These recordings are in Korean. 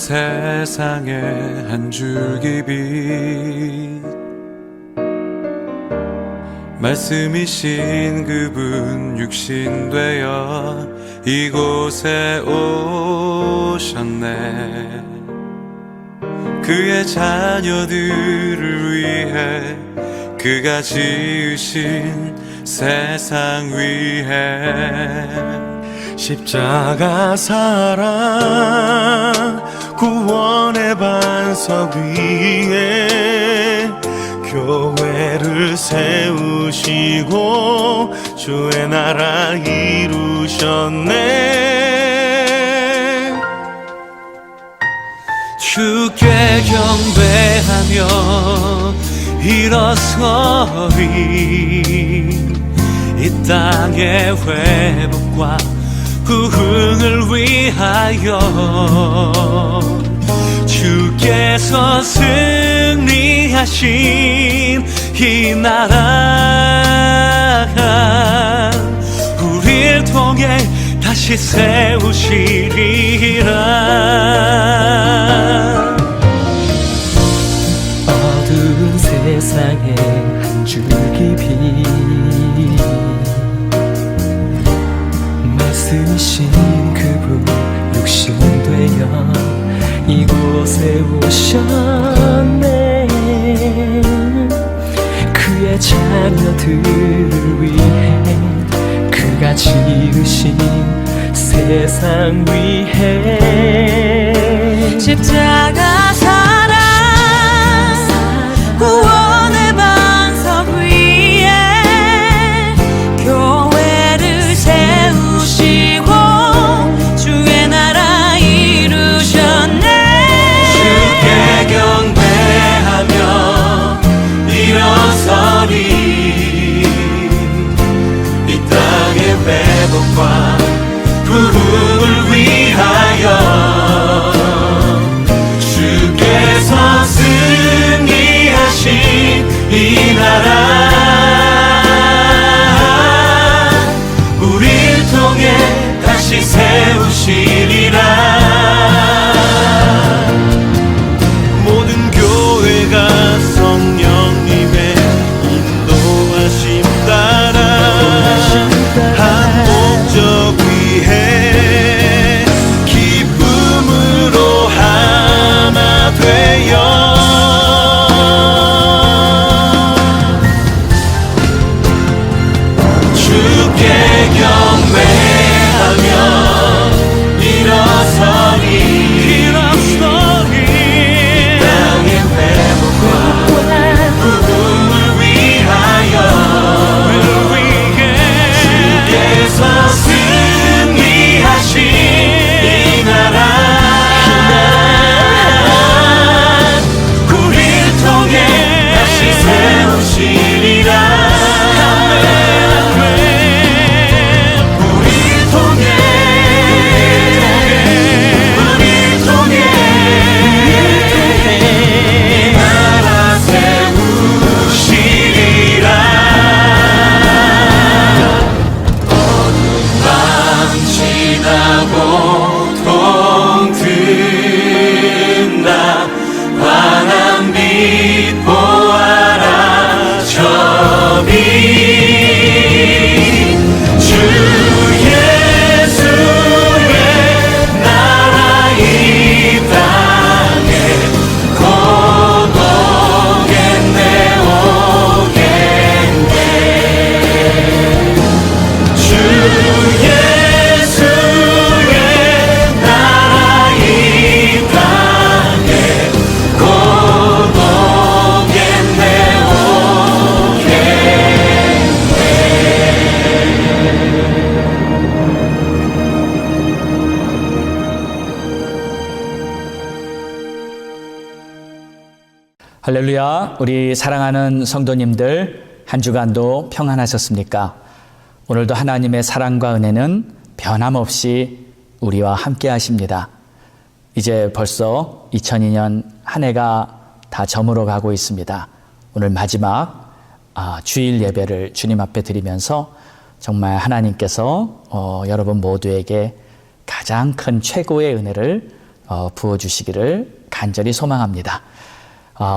세상에 한 줄기 빛 말씀이신 그분 육신되어 이곳에 오셨네. 그의 자녀들을 위해 그가 지으신 세상 위에 십자가 사랑 구원의 반석 위에 교회를 세우시고 주의 나라 이루셨네. 주께 경배하며 일어서리 이 땅의 회복과 부흥을 위하여 주께서 승리하신 이 나라 우리를 통해 다시 세우시리라. 어두운 세상에 한 줄기 빛 말씀이신 그분 육신되어 이곳에 오셨네. 그의 자녀들을 위해 그가 지으신 세상 위에 십자가 사랑 구원의 반석 위에 교회를 세우시고 주의 나라 이루셨네. 주께 경배하며 일어서리 이 땅의 회복과 부흥을 위하여 주께서 승리하신 이 나라 우리를 통해 다시 세우시리라. 모든 교회가 성령님의 인도하심 따라 한 목적 위해 기쁨으로 하나 되어 주께 경배하며 일어서리 땅의 회복과 부흥을 위하여 주께서 승리하신 이 나라 우리를 통해 다시 세우시리라. 우리를 통해 이 나라 세우시리라. 어둠 밤 지나고 동트나 환한 빛 보아라 저 빛 주 예수의 나라 이 땅에 곧 오겠네 오겠네. 주 예수의 나라 이 땅에 곧 오겠네 할렐루야. 우리 사랑하는 성도님들 한 주간도 평안하셨습니까? 오늘도 하나님의 사랑과 은혜는 변함없이 우리와 함께 하십니다. 이제 벌써 2002년 한 해가 다 저물어 가고 있습니다. 오늘 마지막 주일 예배를 주님 앞에 드리면서 정말 하나님께서 여러분 모두에게 가장 큰 최고의 은혜를 부어주시기를 간절히 소망합니다.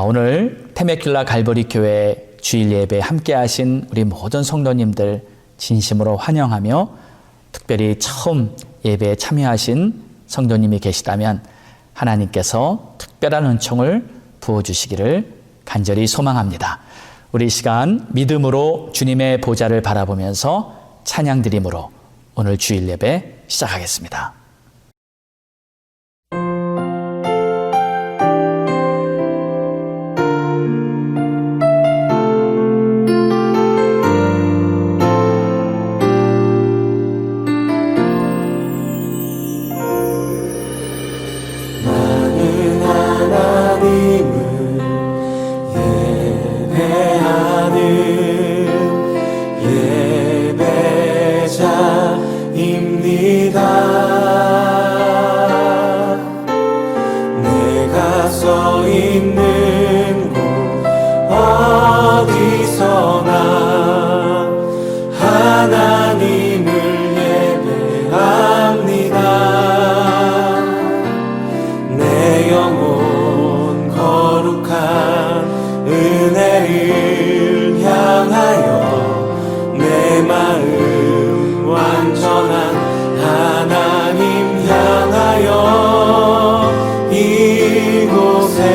오늘 테메킬라 갈보리 교회 주일 예배 함께 하신 우리 모든 성도님들 진심으로 환영하며, 특별히 처음 예배에 참여하신 성도님이 계시다면 하나님께서 특별한 은총을 부어주시기를 간절히 소망합니다. 우리 이 시간 믿음으로 주님의 보좌를 바라보면서 찬양 드림으로 오늘 주일 예배 시작하겠습니다. 내가 서 있는 곳 어디서나 하나님을 예배합니다. 내 영혼 거룩한 은혜를 향하여 내 마음 완전한 하나님 향하여 이곳에서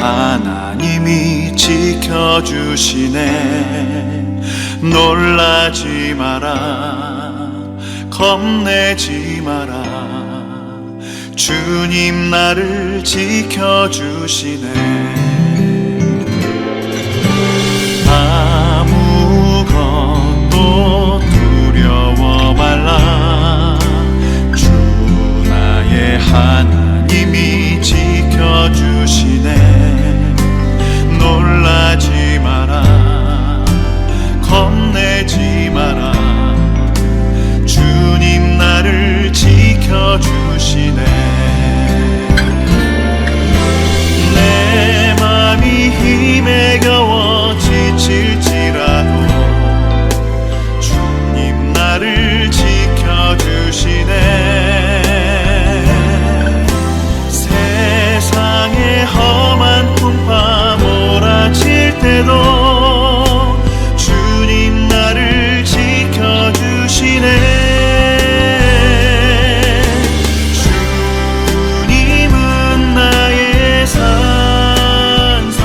하나님이 지켜주시네. 놀라지 마라, 겁내지 마라. 주님 나를 지켜주시네. 아무것도 두려워 말라. 주 나의 하나님이 지켜주시네. 놀라지 마라, 겁내지 마라. 주님 나를 지켜주시네. 내 맘이 힘에 겨워 지칠지라도 주님 나를 지켜주시네. 세상의 험한 풍파 몰아칠 때도 주님 나를 지켜주시네. 주님은 나의 산성,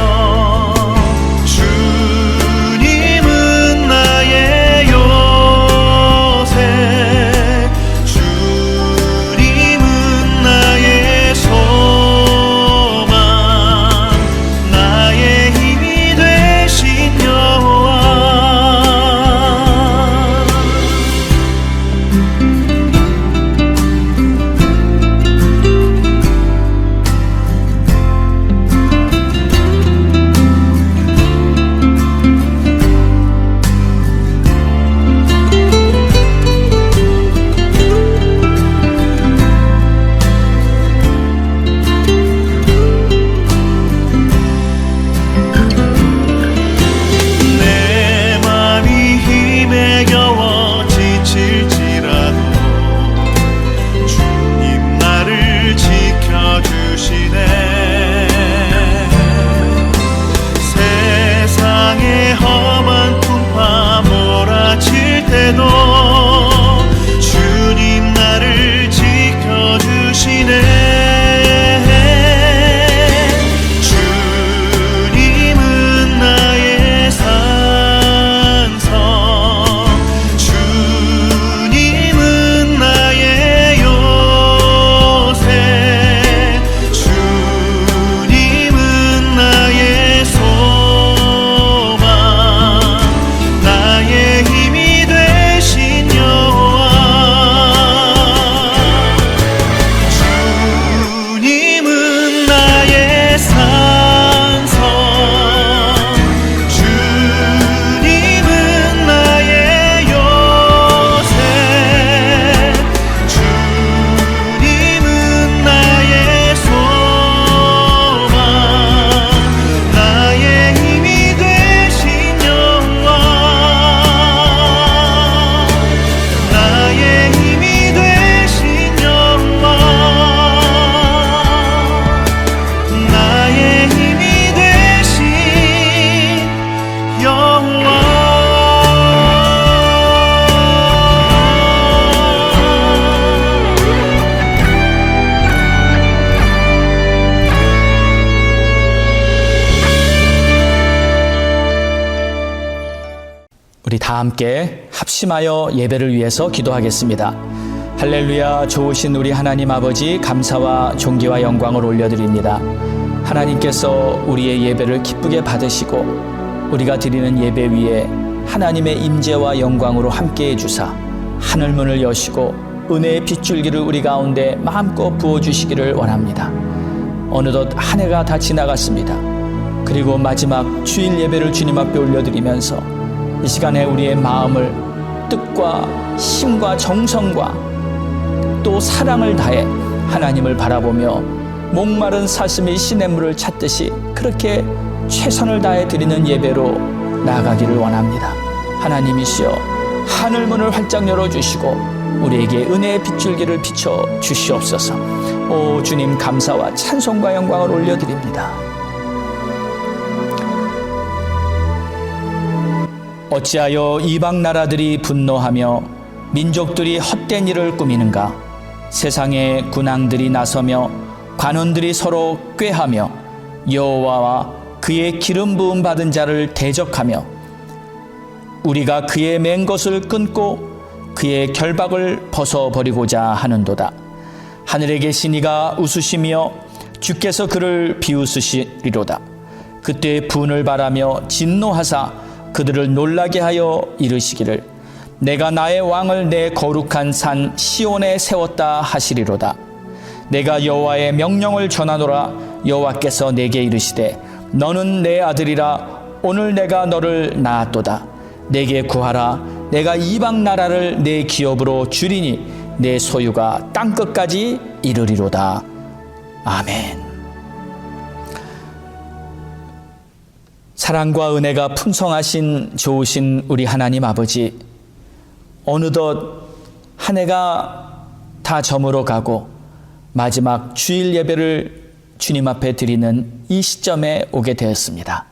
주님은 나의 요새, 주님은 나의 소망, 나의 힘이 되신 여호와. 내 맘이 힘에 겨워 지칠지라도 주님 나를 지켜주시네. 세상의 험한 풍파 몰아칠 때도 주님 나를 지켜주시네. 주님은 나의 산성, 주님은 나의 요새, 주님은 나의 소망, 나의 힘이 되신 여호와. 주님은 나의 산성, 주님은 나의 요새, 주님은 나의 소망, 나의 힘이 되신 여호와. 나의 힘이 되신 여호와. 나의 힘이 되신 여호와. 우리 다 함께 합심하여 예배를 위해서 기도하겠습니다. 할렐루야. 좋으신 우리 하나님 아버지, 감사와 존귀와 영광을 올려드립니다. 하나님께서 우리의 예배를 기쁘게 받으시고 우리가 드리는 예배 위에 하나님의 임재와 영광으로 함께해 주사 하늘문을 여시고 은혜의 빗줄기를 우리 가운데 마음껏 부어주시기를 원합니다. 어느덧 한 해가 다 지나갔습니다. 그리고 마지막 주일 예배를 주님 앞에 올려드리면서 이 시간에 우리의 마음을 뜻과 힘과 정성과 또 사랑을 다해 하나님을 바라보며 목마른 사슴이 시냇물을 찾듯이 그렇게 최선을 다해 드리는 예배로 나아가기를 원합니다. 하나님이시여, 하늘문을 활짝 열어주시고 우리에게 은혜의 빗줄기를 비춰 주시옵소서. 오 주님, 감사와 찬송과 영광을 올려드립니다. 어찌하여 이방 나라들이 분노하며 민족들이 헛된 일을 꾸미는가? 세상에 군왕들이 나서며 관원들이 서로 꾀하며 여호와와 그의 기름 부음 받은 자를 대적하며 우리가 그의 맨 것을 끊고 그의 결박을 벗어버리고자 하는도다. 하늘에 계신 이가 웃으시며 주께서 그를 비웃으시리로다. 그때 분을 바라며 진노하사 그들을 놀라게 하여 이르시기를 내가 나의 왕을 내 거룩한 산 시온에 세웠다 하시리로다. 내가 여호와의 명령을 전하노라. 여호와께서 내게 이르시되 너는 내 아들이라. 오늘 내가 너를 낳았도다. 내게 구하라. 내가 이방 나라를 내 기업으로 주리니 내 소유가 땅끝까지 이르리로다. 아멘. 사랑과 은혜가 풍성하신 좋으신 우리 하나님 아버지, 어느덧 한 해가 다 저물어 가고 마지막 주일 예배를 주님 앞에 드리는 이 시점에 오게 되었습니다.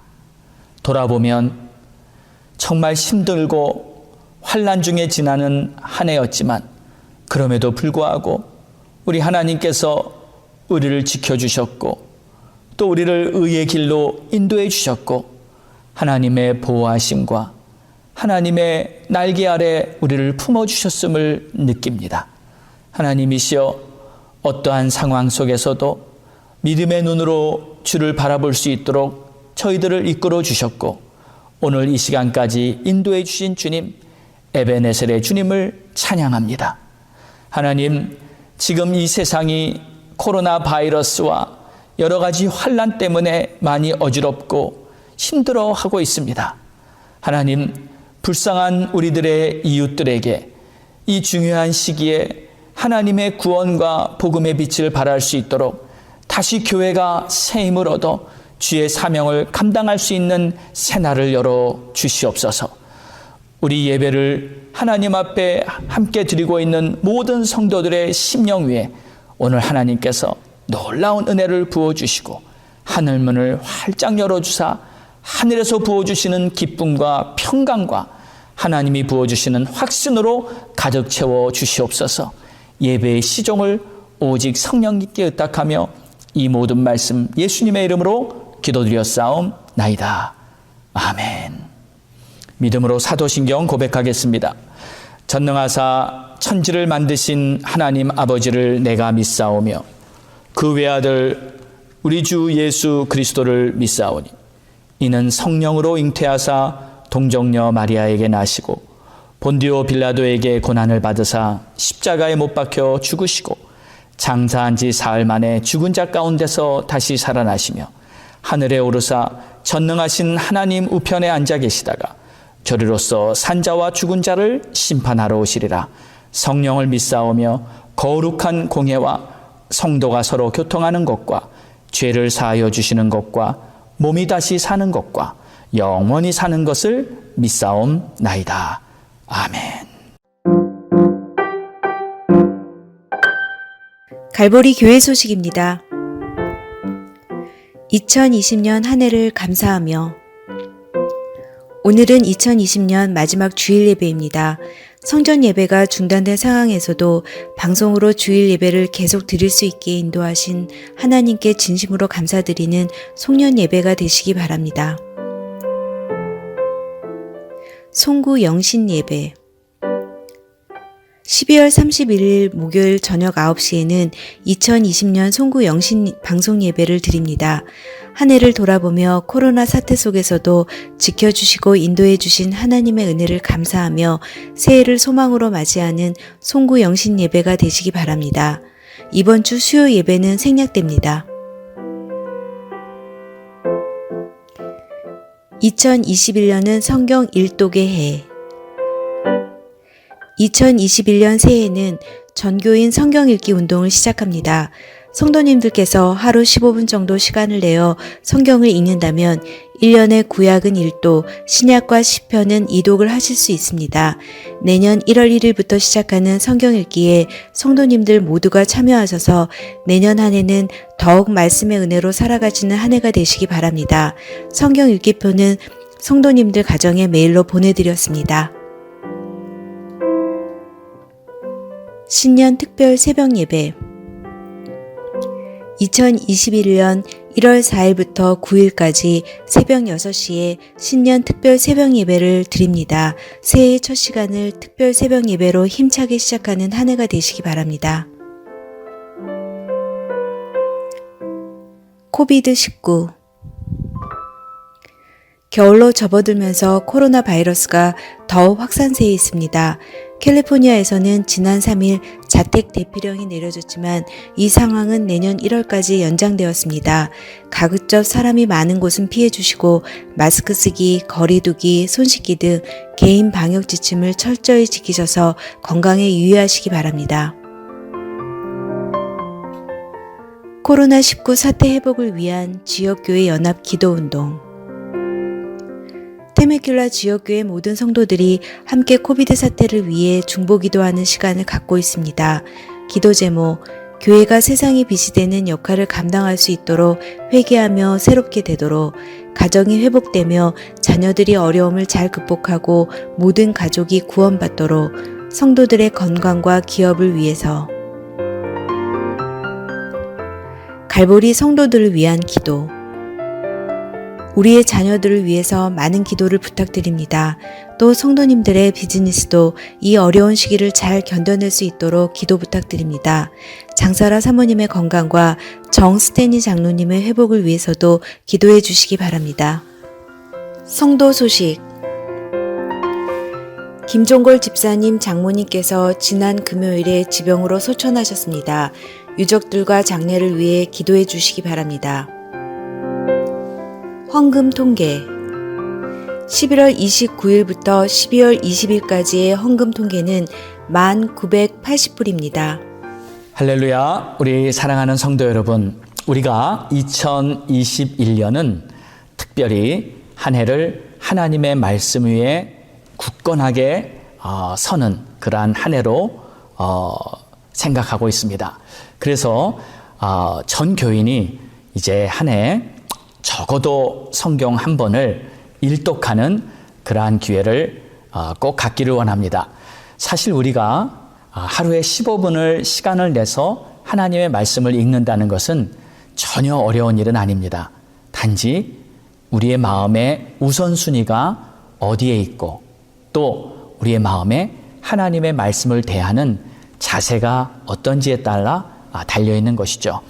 돌아보면 정말 힘들고 환난 중에 지나는 한 해였지만 그럼에도 불구하고 우리 하나님께서 우리를 지켜주셨고 또 우리를 의의 길로 인도해 주셨고 하나님의 보호하심과 하나님의 날개 아래 우리를 품어주셨음을 느낍니다. 하나님이시여 어떠한 상황 속에서도 믿음의 눈으로 주를 바라볼 수 있도록 저희들을 이끌어 주셨고 오늘 이 시간까지 인도해 주신 주님, 에베네셀의 주님을 찬양합니다. 하나님, 지금 이 세상이 코로나 바이러스와 여러 가지 환난 때문에 많이 어지럽고 힘들어하고 있습니다. 하나님, 불쌍한 우리들의 이웃들에게 이 중요한 시기에 하나님의 구원과 복음의 빛을 발할 수 있도록 다시 교회가 새 힘을 얻어 주의 사명을 감당할 수 있는 새날을 열어 주시옵소서. 우리 예배를 하나님 앞에 함께 드리고 있는 모든 성도들의 심령 위에 오늘 하나님께서 놀라운 은혜를 부어주시고 하늘문을 활짝 열어주사 하늘에서 부어주시는 기쁨과 평강과 하나님이 부어주시는 확신으로 가득 채워 주시옵소서. 예배의 시종을 오직 성령님께 의탁하며 이 모든 말씀 예수님의 이름으로 기도드렸사옵나이다. 아멘. 믿음으로 사도신경 고백하겠습니다. 전능하사 천지를 만드신 하나님 아버지를 내가 믿사오며 그 외아들 우리 주 예수 그리스도를 믿사오니 이는 성령으로 잉태하사 동정녀 마리아에게 나시고 본디오 빌라도에게 고난을 받으사 십자가에 못 박혀 죽으시고 장사한 지 사흘 만에 죽은 자 가운데서 다시 살아나시며 하늘에 오르사 전능하신 하나님 우편에 앉아 계시다가 저리로서 산자와 죽은 자를 심판하러 오시리라. 성령을 믿사오며 거룩한 공예와 성도가 서로 교통하는 것과 죄를 사하여 주시는 것과 몸이 다시 사는 것과 영원히 사는 것을 믿사옵나이다. 아멘. 갈보리 교회 소식입니다. 2020년 한 해를 감사하며 오늘은 2020년 마지막 주일 예배입니다. 성전 예배가 중단된 상황에서도 방송으로 주일 예배를 계속 드릴 수 있게 인도하신 하나님께 진심으로 감사드리는 송년 예배가 되시기 바랍니다. 송구 영신 예배 12월 31일 목요일 저녁 9시에는 2020년 송구 영신 방송 예배를 드립니다. 한 해를 돌아보며 코로나 사태 속에서도 지켜주시고 인도해 주신 하나님의 은혜를 감사하며 새해를 소망으로 맞이하는 송구 영신 예배가 되시기 바랍니다. 이번 주 수요 예배는 생략됩니다. 2021년은 성경 일독의 해. 2021년 새해에는 전교인 성경 읽기 운동을 시작합니다. 성도님들께서 하루 15분 정도 시간을 내어 성경을 읽는다면 1년에 구약은 1도, 신약과 시편은 2독을 하실 수 있습니다. 내년 1월 1일부터 시작하는 성경 읽기에 성도님들 모두가 참여하셔서 내년 한 해는 더욱 말씀의 은혜로 살아가시는 한 해가 되시기 바랍니다. 성경 읽기표는 성도님들 가정에 메일로 보내드렸습니다. 신년 특별 새벽 예배 2021년 1월 4일부터 9일까지 새벽 6시에 신년 특별 새벽 예배를 드립니다. 새해의 첫 시간을 특별 새벽 예배로 힘차게 시작하는 한 해가 되시기 바랍니다. 코비드-19 겨울로 접어들면서 코로나 바이러스가 더욱 확산세에 있습니다. 캘리포니아에서는 지난 3일 자택 대피령이 내려졌지만 이 상황은 내년 1월까지 연장되었습니다. 가급적 사람이 많은 곳은 피해 주시고 마스크 쓰기, 거리 두기, 손 씻기 등 개인 방역 지침을 철저히 지키셔서 건강에 유의하시기 바랍니다. 코로나19 사태 회복을 위한 지역교회 연합 기도운동 테메큘라 지역교회 모든 성도들이 함께 코비드 사태를 위해 중보기도하는 시간을 갖고 있습니다. 기도 제목, 교회가 세상의 빛이 되는 역할을 감당할 수 있도록 회개하며 새롭게 되도록, 가정이 회복되며 자녀들이 어려움을 잘 극복하고 모든 가족이 구원받도록, 성도들의 건강과 기업을 위해서, 갈보리 성도들을 위한 기도, 우리의 자녀들을 위해서 많은 기도를 부탁드립니다. 또 성도님들의 비즈니스도 이 어려운 시기를 잘 견뎌낼 수 있도록 기도 부탁드립니다. 장사라 사모님의 건강과 정스테니 장로님의 회복을 위해서도 기도해 주시기 바랍니다. 성도 소식 김종걸 집사님 장모님께서 지난 금요일에 지병으로 소천하셨습니다. 유족들과 장례를 위해 기도해 주시기 바랍니다. 헌금 통계 11월 29일부터 12월 20일까지의 헌금 통계는 1,980불입니다. 할렐루야. 우리 사랑하는 성도 여러분, 우리가 2021년은 특별히 한 해를 하나님의 말씀 위에 굳건하게 서는 그러한 한 해로 생각하고 있습니다. 그래서 전 교인이 이제 한 해 적어도 성경 한 번을 일독하는 그러한 기회를 꼭 갖기를 원합니다. 사실 우리가 하루에 15분을 시간을 내서 하나님의 말씀을 읽는다는 것은 전혀 어려운 일은 아닙니다. 단지 우리의 마음의 우선순위가 어디에 있고 또 우리의 마음에 하나님의 말씀을 대하는 자세가 어떤지에 따라 달려있는 것이죠.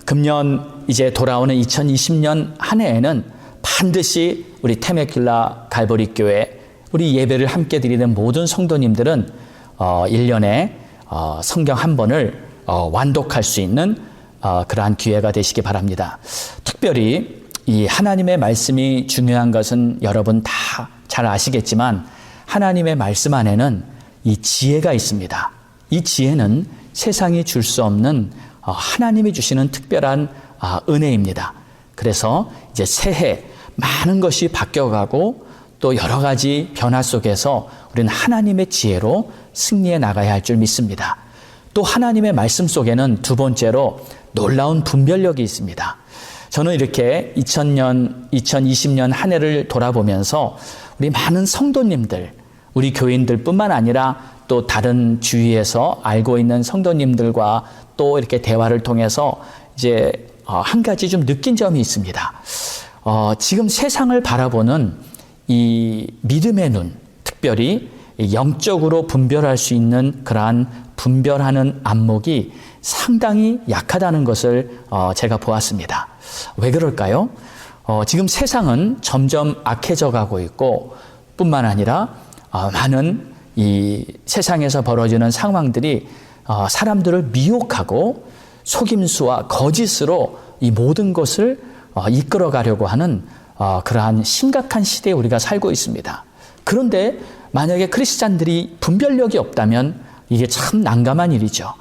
금년 이제 돌아오는 2020년 한 해에는 반드시 우리 테메큘라 갈보리 교회 우리 예배를 함께 드리는 모든 성도님들은 1년에 성경 한 번을 완독할 수 있는 그러한 기회가 되시기 바랍니다. 특별히 이 하나님의 말씀이 중요한 것은 여러분 다 잘 아시겠지만 하나님의 말씀 안에는 이 지혜가 있습니다. 이 지혜는 세상이 줄 수 없는 하나님이 주시는 특별한 은혜입니다. 그래서 이제 새해 많은 것이 바뀌어가고 또 여러 가지 변화 속에서 우리는 하나님의 지혜로 승리해 나가야 할 줄 믿습니다. 또 하나님의 말씀 속에는 두 번째로 놀라운 분별력이 있습니다. 저는 이렇게 2020년 한 해를 돌아보면서 우리 많은 성도님들, 우리 교인들뿐만 아니라 또 다른 주위에서 알고 있는 성도님들과 또 이렇게 대화를 통해서 이제 한 가지 좀 느낀 점이 있습니다. 지금 세상을 바라보는 이 믿음의 눈, 특별히 영적으로 분별할 수 있는 그러한 분별하는 안목이 상당히 약하다는 것을 제가 보았습니다. 왜 그럴까요? 지금 세상은 점점 악해져 가고 있고 뿐만 아니라 많은 이 세상에서 벌어지는 상황들이 사람들을 미혹하고 속임수와 거짓으로 이 모든 것을 이끌어 가려고 하는 그러한 심각한 시대에 우리가 살고 있습니다. 그런데 만약에 크리스찬들이 분별력이 없다면 이게 참 난감한 일이죠.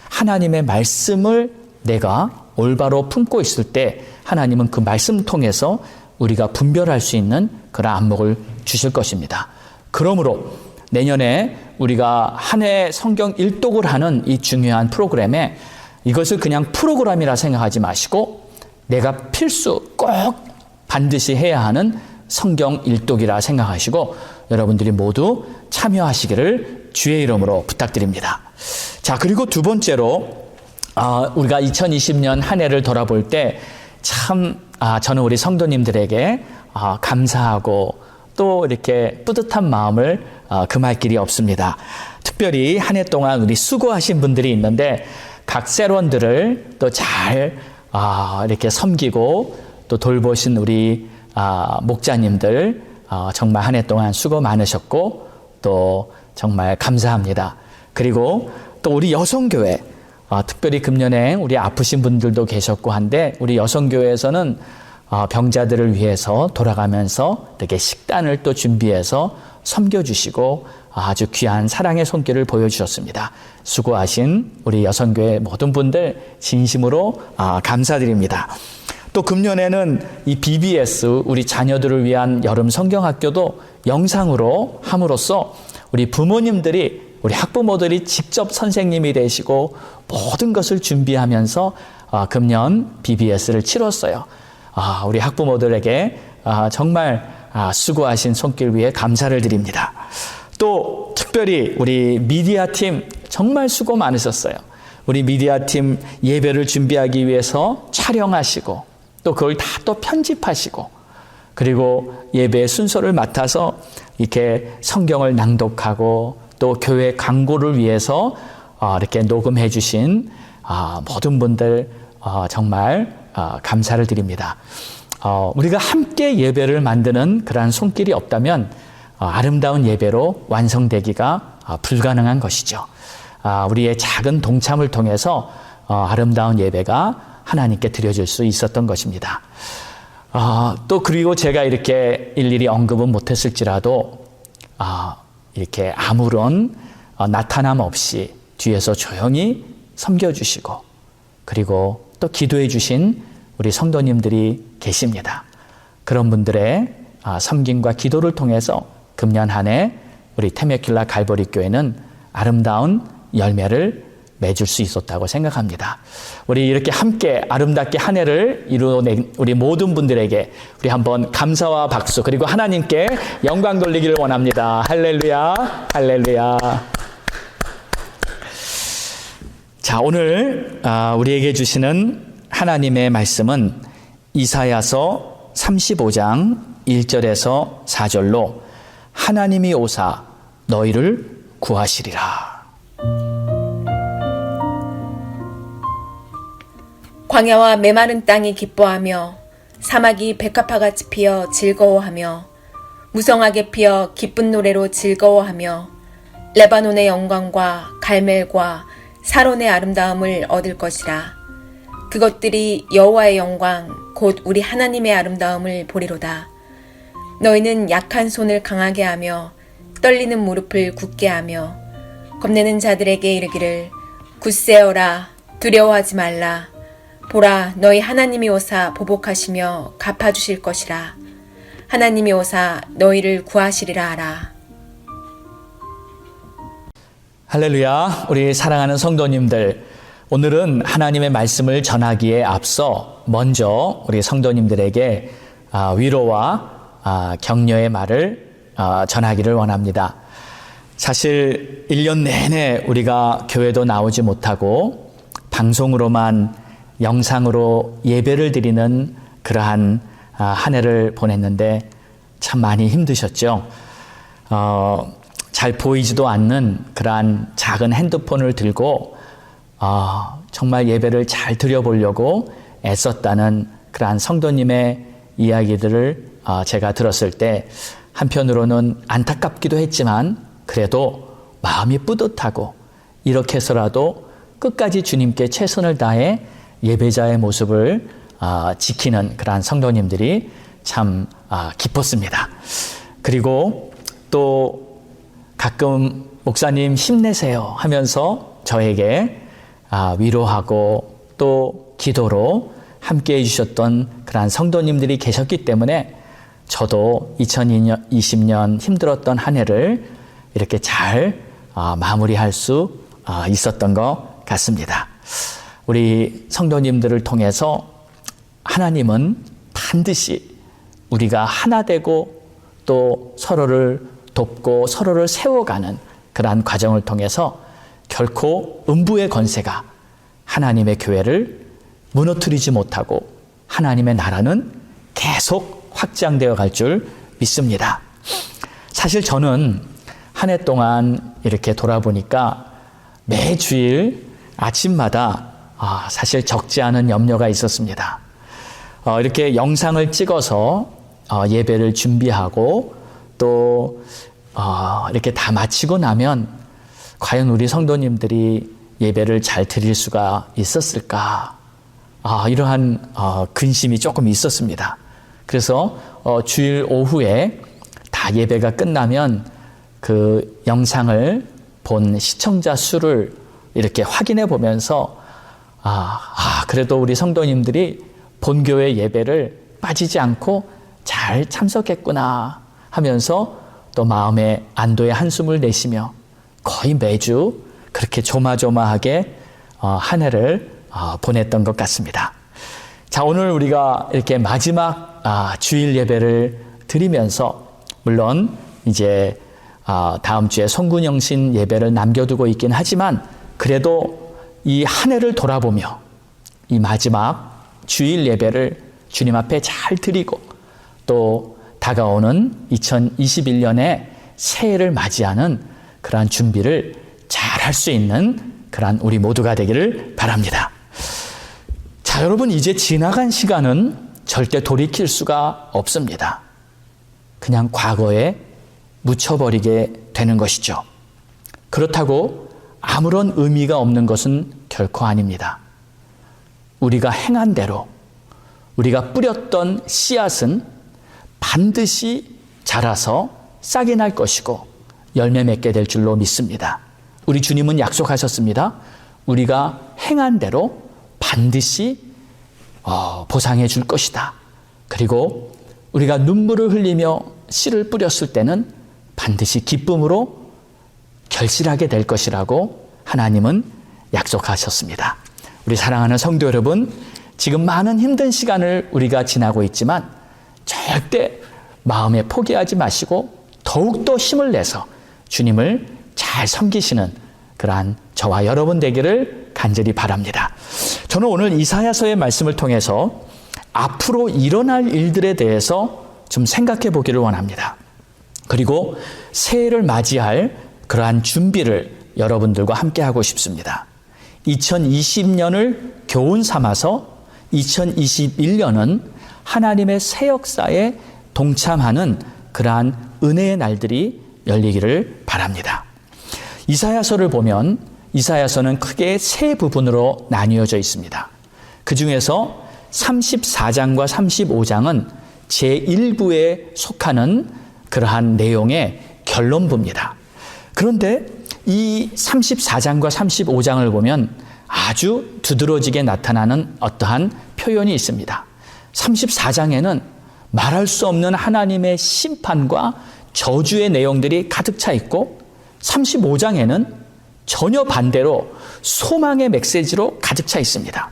하나님의 말씀을 내가 올바로 품고 있을 때 하나님은 그 말씀 통해서 우리가 분별할 수 있는 그런 안목을 주실 것입니다. 그러므로 내년에 우리가 한 해 성경 일독을 하는 이 중요한 프로그램에 이것을 그냥 프로그램이라 생각하지 마시고 내가 필수 꼭 반드시 해야 하는 성경 일독이라 생각하시고 여러분들이 모두 참여하시기를 주의 이름으로 부탁드립니다. 자, 그리고 두 번째로 우리가 2020년 한 해를 돌아볼 때 참 저는 우리 성도님들에게 감사하고 또 이렇게 뿌듯한 마음을 금할 길이 없습니다. 특별히 한 해 동안 우리 수고하신 분들이 있는데 각 셀원들을 또 잘 이렇게 섬기고 또 돌보신 우리 목자님들 정말 한 해 동안 수고 많으셨고 또 정말 감사합니다. 그리고 또 우리 여성교회 특별히 금년에 우리 아프신 분들도 계셨고 한데 우리 여성교회에서는 병자들을 위해서 돌아가면서 이렇게 식단을 또 준비해서 섬겨주시고 아주 귀한 사랑의 손길을 보여주셨습니다. 수고하신 우리 여성교회 모든 분들 진심으로 감사드립니다. 또 금년에는 이 BBS 우리 자녀들을 위한 여름 성경학교도 영상으로 함으로써 우리 부모님들이 우리 학부모들이 직접 선생님이 되시고 모든 것을 준비하면서 금년 BBS를 치렀어요. 우리 학부모들에게 정말 수고하신 손길 위에 감사를 드립니다. 또 특별히 우리 미디어팀 정말 수고 많으셨어요. 우리 미디어팀 예배를 준비하기 위해서 촬영하시고 또 그걸 다 또 편집하시고 그리고 예배의 순서를 맡아서 이렇게 성경을 낭독하고 또 교회 광고를 위해서 이렇게 녹음해 주신 모든 분들 정말 감사를 드립니다. 우리가 함께 예배를 만드는 그러한 손길이 없다면 아름다운 예배로 완성되기가 불가능한 것이죠. 우리의 작은 동참을 통해서 아름다운 예배가 하나님께 드려질 수 있었던 것입니다. 또 그리고 제가 이렇게 일일이 언급은 못했을지라도 이렇게 아무런 나타남 없이 뒤에서 조용히 섬겨주시고 그리고 또 기도해 주신 우리 성도님들이 계십니다. 그런 분들의 섬김과 기도를 통해서 금년 한 해 우리 테메킬라 갈보리 교회는 아름다운 열매를 맺을 수 있었다고 생각합니다. 우리 이렇게 함께 아름답게 한 해를 이루어낸 우리 모든 분들에게 우리 한번 감사와 박수 그리고 하나님께 영광 돌리기를 원합니다. 할렐루야, 할렐루야. 자, 오늘 우리에게 주시는 하나님의 말씀은 이사야서 35장 1절에서 4절로 하나님이 오사 너희를 구하시리라. 광야와 메마른 땅이 기뻐하며 사막이 백합화같이 피어 즐거워하며 무성하게 피어 기쁜 노래로 즐거워하며 레바논의 영광과 갈멜과 사론의 아름다움을 얻을 것이라. 그것들이 여호와의 영광 곧 우리 하나님의 아름다움을 보리로다. 너희는 약한 손을 강하게 하며 떨리는 무릎을 굳게 하며 겁내는 자들에게 이르기를 굳세어라 두려워하지 말라. 보라 너희 하나님이 오사 보복하시며 갚아주실 것이라. 하나님이 오사 너희를 구하시리라 하라. 할렐루야. 우리 사랑하는 성도님들, 오늘은 하나님의 말씀을 전하기에 앞서 먼저 우리 성도님들에게 위로와 격려의 말을 전하기를 원합니다. 사실 1년 내내 우리가 교회도 나오지 못하고 방송으로만 영상으로 예배를 드리는 그러한 한 해를 보냈는데 참 많이 힘드셨죠. 잘 보이지도 않는 그러한 작은 핸드폰을 들고 정말 예배를 잘 드려보려고 애썼다는 그러한 성도님의 이야기들을 제가 들었을 때 한편으로는 안타깝기도 했지만 그래도 마음이 뿌듯하고 이렇게 해서라도 끝까지 주님께 최선을 다해 예배자의 모습을 지키는 그러한 성도님들이 참 기뻤습니다. 그리고 또 가끔 목사님 힘내세요 하면서 저에게 위로하고 또 기도로 함께 해주셨던 그러한 성도님들이 계셨기 때문에 저도 2020년 힘들었던 한 해를 이렇게 잘 마무리할 수 있었던 것 같습니다. 우리 성도님들을 통해서 하나님은 반드시 우리가 하나 되고 또 서로를 돕고 서로를 세워가는 그러한 과정을 통해서 결코 음부의 권세가 하나님의 교회를 무너뜨리지 못하고 하나님의 나라는 계속 확장되어 갈 줄 믿습니다. 사실 저는 한 해 동안 이렇게 돌아보니까 매주일 아침마다 사실 적지 않은 염려가 있었습니다. 이렇게 영상을 찍어서 예배를 준비하고 또 이렇게 다 마치고 나면 과연 우리 성도님들이 예배를 잘 드릴 수가 있었을까? 이러한 근심이 조금 있었습니다. 그래서 주일 오후에 다 예배가 끝나면 그 영상을 본 시청자 수를 이렇게 확인해 보면서 그래도 우리 성도님들이 본교회 예배를 빠지지 않고 잘 참석했구나 하면서 또 마음에 안도의 한숨을 내쉬며 거의 매주 그렇게 조마조마하게 한 해를 보냈던 것 같습니다. 자, 오늘 우리가 이렇게 마지막 주일 예배를 드리면서 물론 이제 다음 주에 송군영신 예배를 남겨두고 있긴 하지만 그래도 이 한 해를 돌아보며 이 마지막 주일 예배를 주님 앞에 잘 드리고 또 다가오는 2021년에 새해를 맞이하는 그러한 준비를 잘 할 수 있는 그러한 우리 모두가 되기를 바랍니다. 자, 여러분, 이제 지나간 시간은 절대 돌이킬 수가 없습니다. 그냥 과거에 묻혀버리게 되는 것이죠. 그렇다고 아무런 의미가 없는 것은 결코 아닙니다. 우리가 행한 대로 우리가 뿌렸던 씨앗은 반드시 자라서 싹이 날 것이고 열매 맺게 될 줄로 믿습니다. 우리 주님은 약속하셨습니다. 우리가 행한 대로 반드시 보상해 줄 것이다. 그리고 우리가 눈물을 흘리며 씨를 뿌렸을 때는 반드시 기쁨으로 결실하게 될 것이라고 하나님은 약속하셨습니다. 우리 사랑하는 성도 여러분, 지금 많은 힘든 시간을 우리가 지나고 있지만 절대 마음에 포기하지 마시고 더욱더 힘을 내서 주님을 잘 섬기시는 그러한 저와 여러분 되기를 간절히 바랍니다. 저는 오늘 이사야서의 말씀을 통해서 앞으로 일어날 일들에 대해서 좀 생각해 보기를 원합니다. 그리고 새해를 맞이할 그러한 준비를 여러분들과 함께 하고 싶습니다. 2020년을 교훈 삼아서 2021년은 하나님의 새 역사에 동참하는 그러한 은혜의 날들이 열리기를 바랍니다. 이사야서를 보면 이사야서는 크게 세 부분으로 나뉘어져 있습니다. 그 중에서 34장과 35장은 제1부에 속하는 그러한 내용의 결론부입니다. 그런데 이 34장과 35장을 보면 아주 두드러지게 나타나는 어떠한 표현이 있습니다. 34장에는 말할 수 없는 하나님의 심판과 저주의 내용들이 가득 차 있고 35장에는 전혀 반대로 소망의 메시지로 가득 차 있습니다.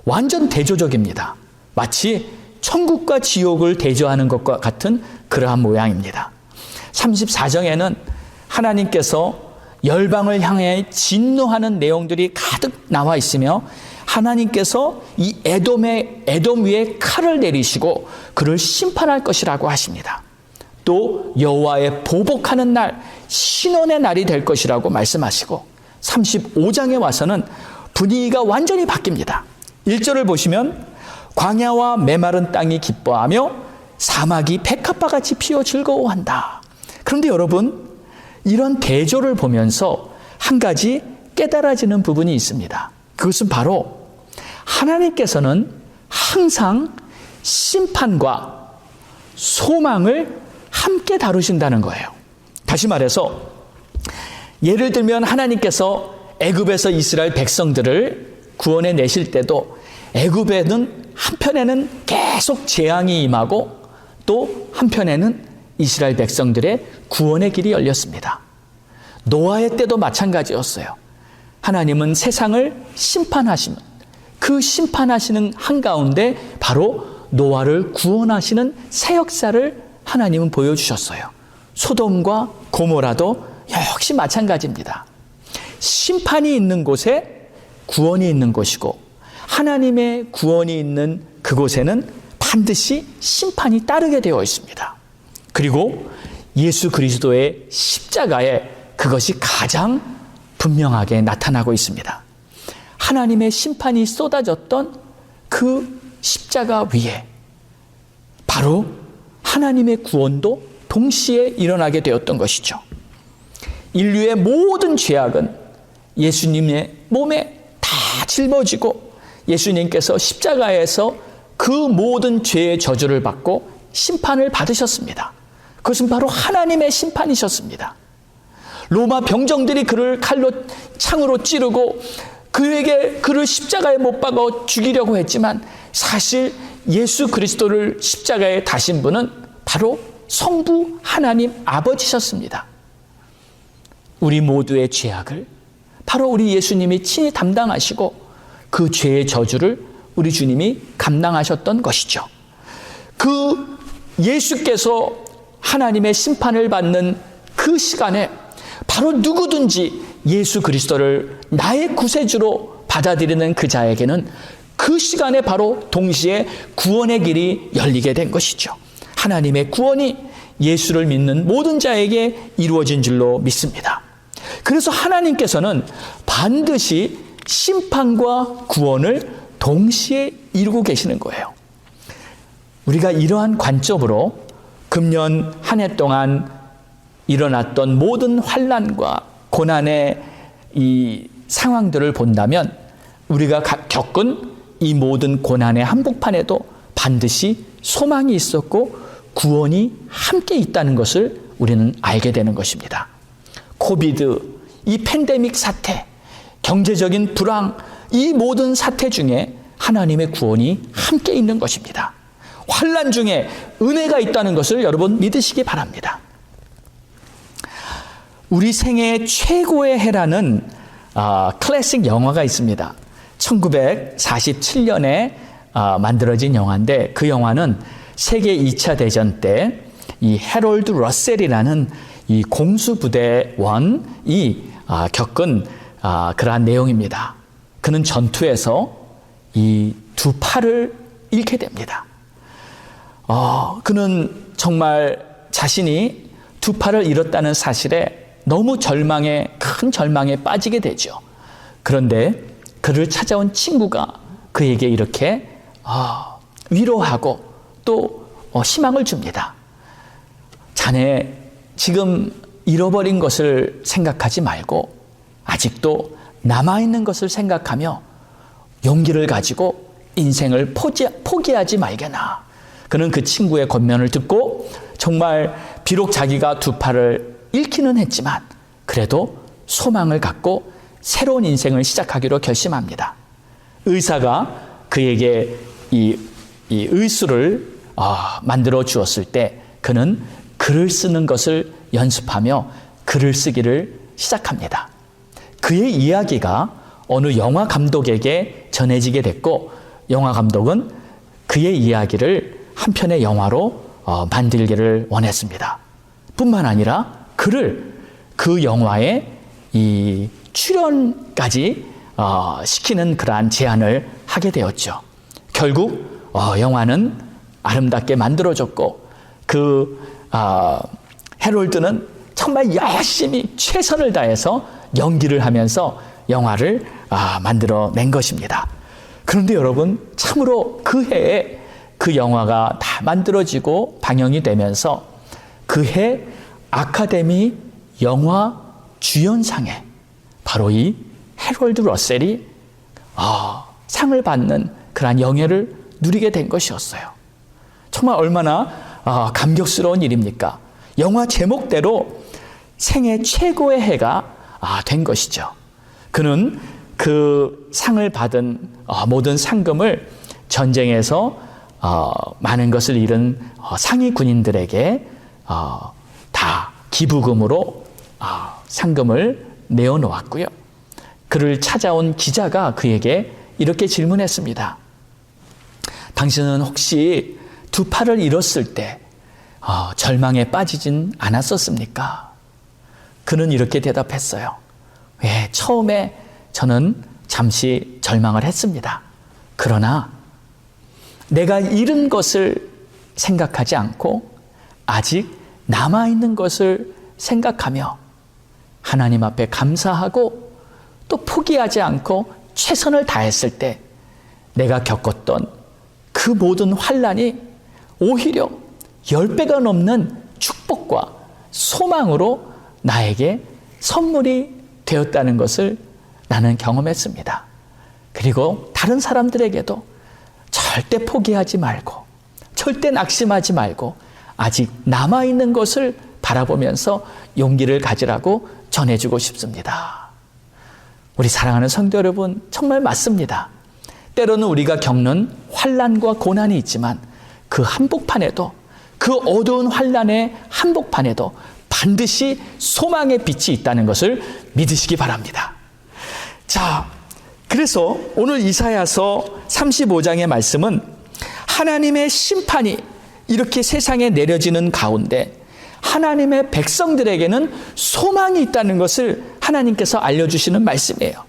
완전 대조적입니다. 마치 천국과 지옥을 대조하는 것과 같은 그러한 모양입니다. 34장에는 하나님께서 열방을 향해 진노하는 내용들이 가득 나와 있으며 하나님께서 이 에돔 위에 칼을 내리시고 그를 심판할 것이라고 하십니다. 또 여호와의 보복하는 날, 신원의 날이 될 것이라고 말씀하시고 35장에 와서는 분위기가 완전히 바뀝니다. 1절을 보시면 광야와 메마른 땅이 기뻐하며 사막이 백합화같이 피어 즐거워한다. 그런데 여러분, 이런 대조를 보면서 한 가지 깨달아지는 부분이 있습니다. 그것은 바로 하나님께서는 항상 심판과 소망을 함께 다루신다는 거예요. 다시 말해서 예를 들면 하나님께서 애굽에서 이스라엘 백성들을 구원해 내실 때도 애굽에는 한편에는 계속 재앙이 임하고 또 한편에는 이스라엘 백성들의 구원의 길이 열렸습니다. 노아의 때도 마찬가지였어요. 하나님은 세상을 심판하시는 그 심판하시는 한가운데 바로 노아를 구원하시는 새 역사를 하나님은 보여주셨어요. 소돔과 고모라도 역시 마찬가지입니다. 심판이 있는 곳에 구원이 있는 곳이고 하나님의 구원이 있는 그곳에는 반드시 심판이 따르게 되어 있습니다. 그리고 예수 그리스도의 십자가에 그것이 가장 분명하게 나타나고 있습니다. 하나님의 심판이 쏟아졌던 그 십자가 위에 바로 하나님의 구원도 동시에 일어나게 되었던 것이죠. 인류의 모든 죄악은 예수님의 몸에 다 짊어지고 예수님께서 십자가에서 그 모든 죄의 저주를 받고 심판을 받으셨습니다. 그것은 바로 하나님의 심판이셨습니다. 로마 병정들이 그를 칼로 창으로 찌르고 그를 십자가에 못 박아 죽이려고 했지만 사실 예수 그리스도를 십자가에 다신 분은 바로 성부 하나님 아버지셨습니다. 우리 모두의 죄악을 바로 우리 예수님이 친히 담당하시고 그 죄의 저주를 우리 주님이 감당하셨던 것이죠. 그 예수께서 하나님의 심판을 받는 그 시간에 바로 누구든지 예수 그리스도를 나의 구세주로 받아들이는 그 자에게는 그 시간에 바로 동시에 구원의 길이 열리게 된 것이죠. 하나님의 구원이 예수를 믿는 모든 자에게 이루어진 줄로 믿습니다. 그래서 하나님께서는 반드시 심판과 구원을 동시에 이루고 계시는 거예요. 우리가 이러한 관점으로 금년 한 해 동안 일어났던 모든 환난과 고난의 이 상황들을 본다면 우리가 겪은 이 모든 고난의 한복판에도 반드시 소망이 있었고 구원이 함께 있다는 것을 우리는 알게 되는 것입니다. 코비드, 이 팬데믹 사태, 경제적인 불황, 이 모든 사태 중에 하나님의 구원이 함께 있는 것입니다. 환난 중에 은혜가 있다는 것을 여러분 믿으시기 바랍니다. 우리 생애 최고의 해라는 클래식 영화가 있습니다. 1947년에 만들어진 영화인데 그 영화는 세계 2차 대전 때 이 해롤드 러셀이라는 이 공수부대원이 겪은 그러한 내용입니다. 그는 전투에서 이 두 팔을 잃게 됩니다. 그는 정말 자신이 두 팔을 잃었다는 사실에 너무 큰 절망에 빠지게 되죠. 그런데 그를 찾아온 친구가 그에게 이렇게 위로하고 또 희망을 줍니다. 자네 지금 잃어버린 것을 생각하지 말고 아직도 남아있는 것을 생각하며 용기를 가지고 인생을 포기하지 말게나. 그는 그 친구의 권면을 듣고 정말 비록 자기가 두 팔을 잃기는 했지만 그래도 소망을 갖고 새로운 인생을 시작하기로 결심합니다. 의사가 그에게 이 의수를 만들어 주었을 때 그는 글을 쓰는 것을 연습하며 글을 쓰기를 시작합니다. 그의 이야기가 어느 영화 감독에게 전해지게 됐고 영화 감독은 그의 이야기를 한 편의 영화로 만들기를 원했습니다. 뿐만 아니라 그를 그 영화에 이 출연까지 시키는 그러한 제안을 하게 되었죠. 결국 영화는 아름답게 만들어졌고 그 해롤드는 정말 열심히 최선을 다해서 연기를 하면서 영화를 만들어낸 것입니다. 그런데 여러분 참으로 그 해에 그 영화가 다 만들어지고 방영이 되면서 그 해 아카데미 영화 주연상에 바로 이 해롤드 러셀이 상을 받는 그러한 영예를 누리게 된 것이었어요. 정말 얼마나 감격스러운 일입니까? 영화 제목대로 생애 최고의 해가 된 것이죠. 그는 그 상을 받은 모든 상금을 전쟁에서 많은 것을 잃은 상위 군인들에게 다 기부금으로 상금을 내어놓았고요. 그를 찾아온 기자가 그에게 이렇게 질문했습니다. 당신은 혹시 두 팔을 잃었을 때 절망에 빠지진 않았었습니까? 그는 이렇게 대답했어요. 처음에 저는 잠시 절망을 했습니다. 그러나 내가 잃은 것을 생각하지 않고 아직 남아있는 것을 생각하며 하나님 앞에 감사하고 또 포기하지 않고 최선을 다했을 때 내가 겪었던 그 모든 환난이 오히려 10배가 넘는 축복과 소망으로 나에게 선물이 되었다는 것을 나는 경험했습니다. 그리고 다른 사람들에게도 절대 포기하지 말고 절대 낙심하지 말고 아직 남아있는 것을 바라보면서 용기를 가지라고 전해주고 싶습니다. 우리 사랑하는 성도 여러분, 정말 맞습니다. 때로는 우리가 겪는 환난과 고난이 있지만 그 한복판에도, 그 어두운 환난의 한복판에도 반드시 소망의 빛이 있다는 것을 믿으시기 바랍니다. 자, 그래서 오늘 이사야서 35장의 말씀은 하나님의 심판이 이렇게 세상에 내려지는 가운데 하나님의 백성들에게는 소망이 있다는 것을 하나님께서 알려주시는 말씀이에요.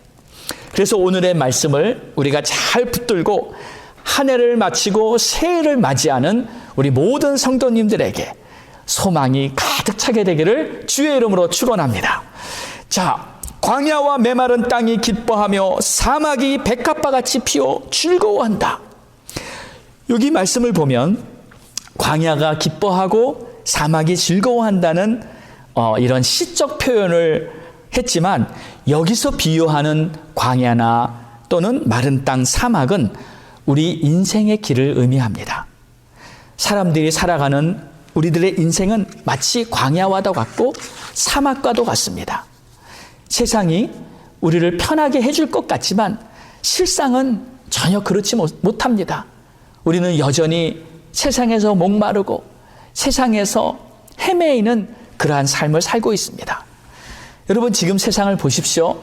그래서 오늘의 말씀을 우리가 잘 붙들고 한 해를 마치고 새해를 맞이하는 우리 모든 성도님들에게 소망이 가득 차게 되기를 주의 이름으로 축원합니다. 자, 광야와 메마른 땅이 기뻐하며 사막이 백합화 같이 피어 즐거워한다. 여기 말씀을 보면 광야가 기뻐하고 사막이 즐거워한다는 이런 시적 표현을 했지만 여기서 비유하는 광야나 또는 마른 땅 사막은 우리 인생의 길을 의미합니다. 사람들이 살아가는 우리들의 인생은 마치 광야와도 같고 사막과도 같습니다. 세상이 우리를 편하게 해줄 것 같지만 실상은 전혀 그렇지 못합니다. 우리는 여전히 세상에서 목마르고 세상에서 헤매이는 그러한 삶을 살고 있습니다. 여러분, 지금 세상을 보십시오.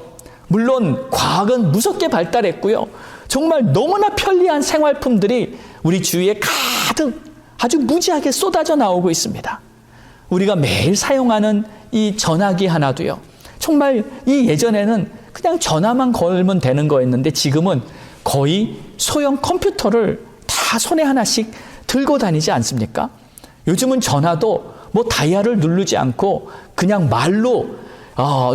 물론 과학은 무섭게 발달했고요. 정말 너무나 편리한 생활품들이 우리 주위에 가득 아주 무지하게 쏟아져 나오고 있습니다. 우리가 매일 사용하는 이 전화기 하나도요, 정말 이 예전에는 그냥 전화만 걸면 되는 거였는데 지금은 거의 소형 컴퓨터를 다 손에 하나씩 들고 다니지 않습니까? 요즘은 전화도 뭐 다이얼을 누르지 않고 그냥 말로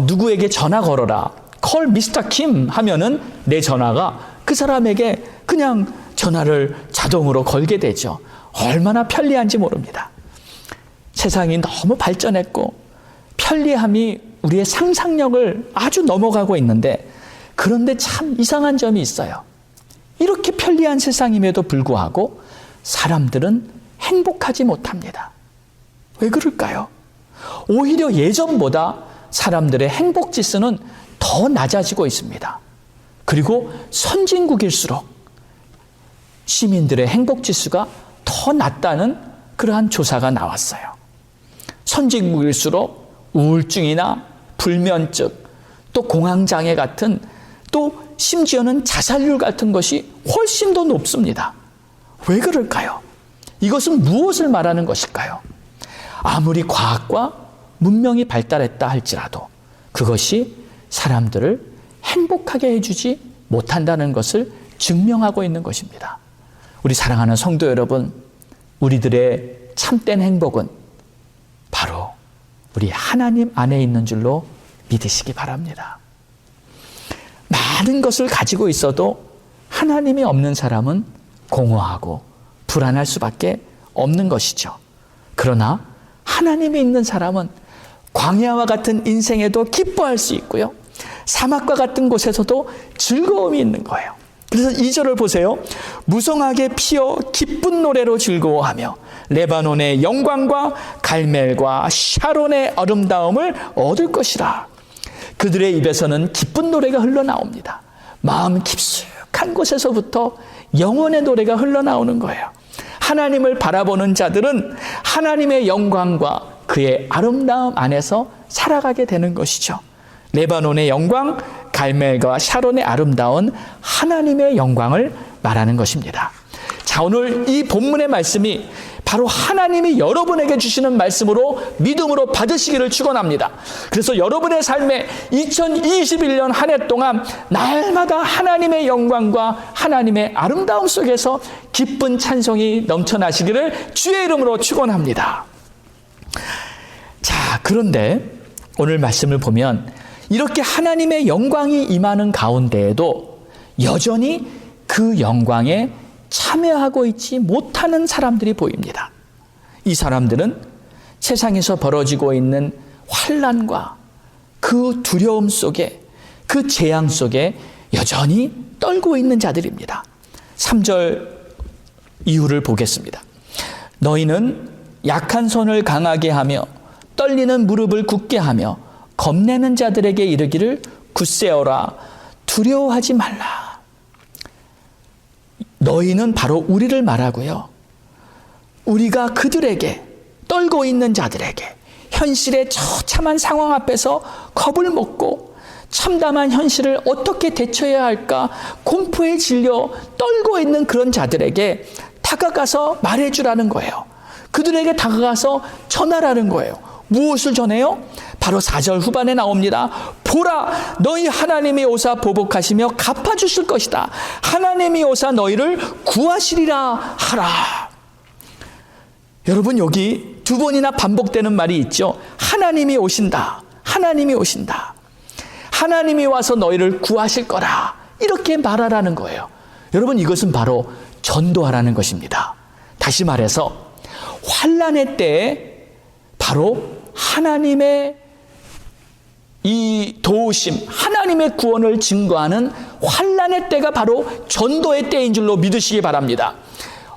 누구에게 전화 걸어라, 콜 미스터 킴 하면은 내 전화가 그 사람에게 그냥 전화를 자동으로 걸게 되죠. 얼마나 편리한지 모릅니다. 세상이 너무 발전했고 편리함이 우리의 상상력을 아주 넘어가고 있는데, 그런데 참 이상한 점이 있어요. 이렇게 편리한 세상임에도 불구하고 사람들은 행복하지 못합니다. 왜 그럴까요? 오히려 예전보다 사람들의 행복 지수는 더 낮아지고 있습니다. 그리고 선진국일수록 시민들의 행복 지수가 더 낮다는 그러한 조사가 나왔어요. 선진국일수록 우울증이나 불면증, 또 공황장애 같은, 또 심지어는 자살률 같은 것이 훨씬 더 높습니다. 왜 그럴까요? 이것은 무엇을 말하는 것일까요? 아무리 과학과 문명이 발달했다 할지라도 그것이 사람들을 행복하게 해주지 못한다는 것을 증명하고 있는 것입니다. 우리 사랑하는 성도 여러분, 우리들의 참된 행복은 바로 우리 하나님 안에 있는 줄로 믿으시기 바랍니다. 많은 것을 가지고 있어도 하나님이 없는 사람은 공허하고 불안할 수밖에 없는 것이죠. 그러나 하나님이 있는 사람은 광야와 같은 인생에도 기뻐할 수 있고요, 사막과 같은 곳에서도 즐거움이 있는 거예요. 그래서 2절을 보세요. 무성하게 피어 기쁜 노래로 즐거워하며 레바논의 영광과 갈멜과 샤론의 아름다움을 얻을 것이라. 그들의 입에서는 기쁜 노래가 흘러나옵니다. 마음 깊숙한 곳에서부터 영혼의 노래가 흘러나오는 거예요. 하나님을 바라보는 자들은 하나님의 영광과 그의 아름다움 안에서 살아가게 되는 것이죠. 레바논의 영광, 갈멜과 샤론의 아름다운 하나님의 영광을 말하는 것입니다. 자, 자, 오늘 이 본문의 말씀이 바로 하나님이 여러분에게 주시는 말씀으로 믿음으로 받으시기를 축원합니다. 그래서 여러분의 삶에 2021년 한 해 동안 날마다 하나님의 영광과 하나님의 아름다움 속에서 기쁜 찬송이 넘쳐나시기를 주의 이름으로 축원합니다. 자, 그런데 오늘 말씀을 보면 이렇게 하나님의 영광이 임하는 가운데에도 여전히 그 영광에 참여하고 있지 못하는 사람들이 보입니다. 이 사람들은 세상에서 벌어지고 있는 환난과 그 두려움 속에, 그 재앙 속에 여전히 떨고 있는 자들입니다. 3절 이후를 보겠습니다. 너희는 약한 손을 강하게 하며 떨리는 무릎을 굳게 하며 겁내는 자들에게 이르기를 굳세어라, 두려워하지 말라. 너희는 바로 우리를 말하고요. 우리가 그들에게, 떨고 있는 자들에게, 현실의 처참한 상황 앞에서 겁을 먹고 참담한 현실을 어떻게 대처해야 할까 공포에 질려 떨고 있는 그런 자들에게 다가가서 말해주라는 거예요. 그들에게 다가가서 전하라는 거예요. 무엇을 전해요? 바로 4절 후반에 나옵니다. 보라, 너희 하나님이 오사 보복하시며 갚아주실 것이다. 하나님이 오사 너희를 구하시리라 하라. 여러분, 여기 두 번이나 반복되는 말이 있죠. 하나님이 오신다. 하나님이 오신다. 하나님이 와서 너희를 구하실 거라. 이렇게 말하라는 거예요. 여러분, 이것은 바로 전도하라는 것입니다. 다시 말해서 환난의 때에 바로 하나님의 이 도우심, 하나님의 구원을 증거하는 환난의 때가 바로 전도의 때인 줄로 믿으시기 바랍니다.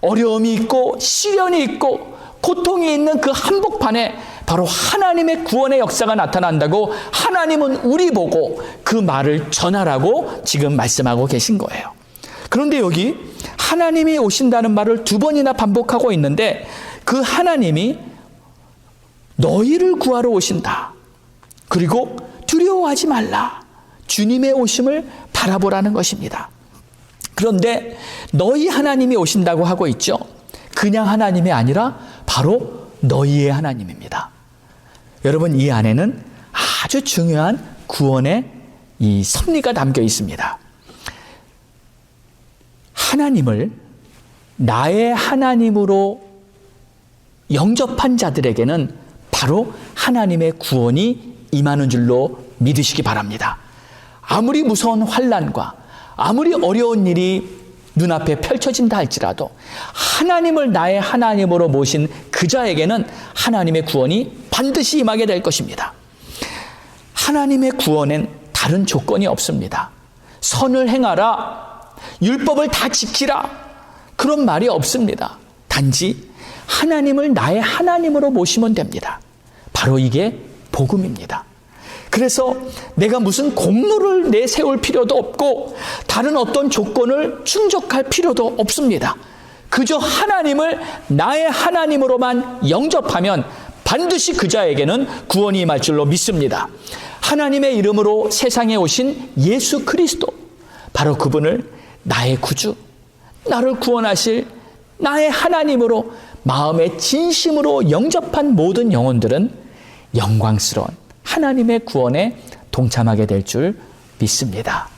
어려움이 있고 시련이 있고 고통이 있는 그 한복판에 바로 하나님의 구원의 역사가 나타난다고 하나님은 우리 보고 그 말을 전하라고 지금 말씀하고 계신 거예요. 그런데 여기 하나님이 오신다는 말을 두 번이나 반복하고 있는데 그 하나님이 너희를 구하러 오신다. 그리고 두려워하지 말라. 주님의 오심을 바라보라는 것입니다. 그런데 너희 하나님이 오신다고 하고 있죠. 그냥 하나님이 아니라 바로 너희의 하나님입니다. 여러분, 이 안에는 아주 중요한 구원의 이 섭리가 담겨 있습니다. 하나님을 나의 하나님으로 영접한 자들에게는 바로 하나님의 구원이 임하는 줄로 믿으시기 바랍니다. 아무리 무서운 환난과 아무리 어려운 일이 눈앞에 펼쳐진다 할지라도 하나님을 나의 하나님으로 모신 그 자에게는 하나님의 구원이 반드시 임하게 될 것입니다. 하나님의 구원엔 다른 조건이 없습니다. 선을 행하라, 율법을 다 지키라, 그런 말이 없습니다. 단지 하나님을 나의 하나님으로 모시면 됩니다. 바로 이게 복음입니다. 그래서 내가 무슨 공로를 내세울 필요도 없고 다른 어떤 조건을 충족할 필요도 없습니다. 그저 하나님을 나의 하나님으로만 영접하면 반드시 그 자에게는 구원이 임할 줄로 믿습니다. 하나님의 이름으로 세상에 오신 예수 그리스도, 바로 그분을 나의 구주, 나를 구원하실 나의 하나님으로 마음의 진심으로 영접한 모든 영혼들은 영광스러운 하나님의 구원에 동참하게 될 줄 믿습니다.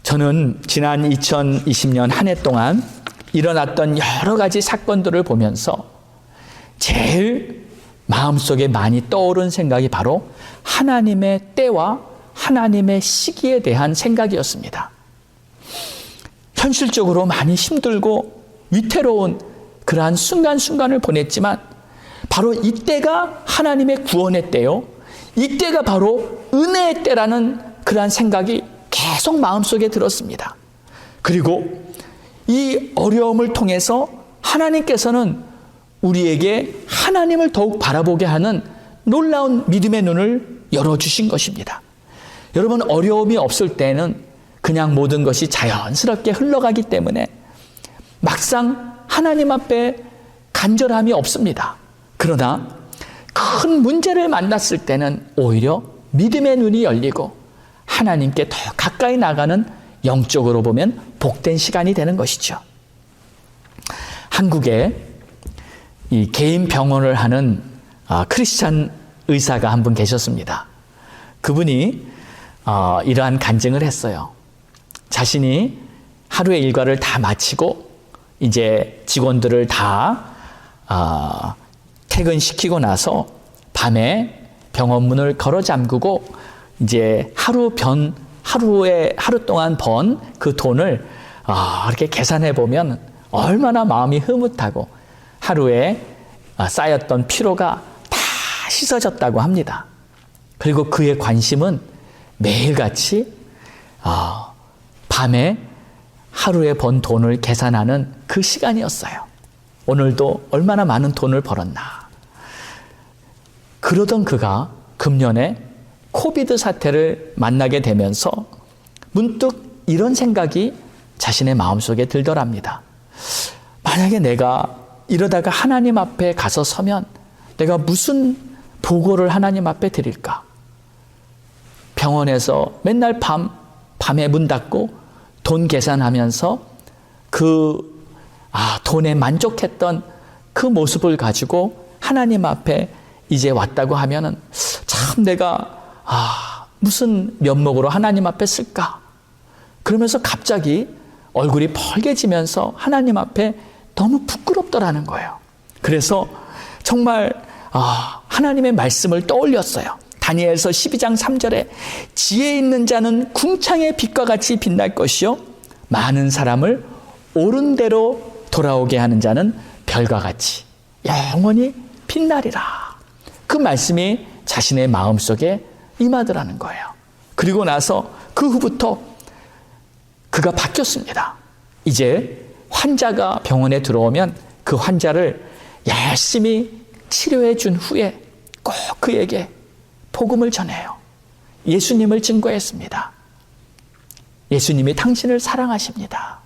저는 지난 2020년 한 해 동안 일어났던 여러 가지 사건들을 보면서 제일 마음속에 많이 떠오른 생각이 바로 하나님의 때와 하나님의 시기에 대한 생각이었습니다. 현실적으로 많이 힘들고 위태로운 그러한 순간순간을 보냈지만 바로 이때가 하나님의 구원의 때요, 이때가 바로 은혜의 때라는 그러한 생각이 계속 마음속에 들었습니다. 그리고 이 어려움을 통해서 하나님께서는 우리에게 하나님을 더욱 바라보게 하는 놀라운 믿음의 눈을 열어주신 것입니다. 여러분, 어려움이 없을 때는 그냥 모든 것이 자연스럽게 흘러가기 때문에 막상 하나님 앞에 간절함이 없습니다. 그러나 큰 문제를 만났을 때는 오히려 믿음의 눈이 열리고 하나님께 더 가까이 나가는, 영적으로 보면 복된 시간이 되는 것이죠. 한국에 이 개인 병원을 하는 크리스찬 의사가 한 분 계셨습니다. 그분이 이러한 간증을 했어요. 자신이 하루의 일과를 다 마치고 이제 직원들을 다 퇴근시키고 나서 밤에 병원 문을 걸어 잠그고 이제 하루 동안 번 그 돈을 이렇게 계산해 보면 얼마나 마음이 흐뭇하고 하루에 쌓였던 피로가 다 씻어졌다고 합니다. 그리고 그의 관심은 매일같이 밤에 하루에 번 돈을 계산하는 그 시간이었어요. 오늘도 얼마나 많은 돈을 벌었나. 그러던 그가 금년에 코비드 사태를 만나게 되면서 문득 이런 생각이 자신의 마음속에 들더랍니다. 만약에 내가 이러다가 하나님 앞에 가서 서면 내가 무슨 보고를 하나님 앞에 드릴까? 병원에서 맨날 밤에 문 닫고 돈 계산하면서 돈에 만족했던 그 모습을 가지고 하나님 앞에 이제 왔다고 하면은 참 내가 무슨 면목으로 하나님 앞에 쓸까? 그러면서 갑자기 얼굴이 펄개지면서 하나님 앞에 너무 부끄럽더라는 거예요. 그래서 정말 하나님의 말씀을 떠올렸어요. 다니엘서 12장 3절에 지혜 있는 자는 궁창의 빛과 같이 빛날 것이요 많은 사람을 옳은 대로 돌아오게 하는 자는 별과 같이 영원히 빛나리라. 그 말씀이 자신의 마음속에 임하더라는 거예요. 그리고 나서 그 후부터 그가 바뀌었습니다. 이제 환자가 병원에 들어오면 그 환자를 열심히 치료해 준 후에 꼭 그에게 복음을 전해요. 예수님을 증거했습니다. 예수님이 당신을 사랑하십니다.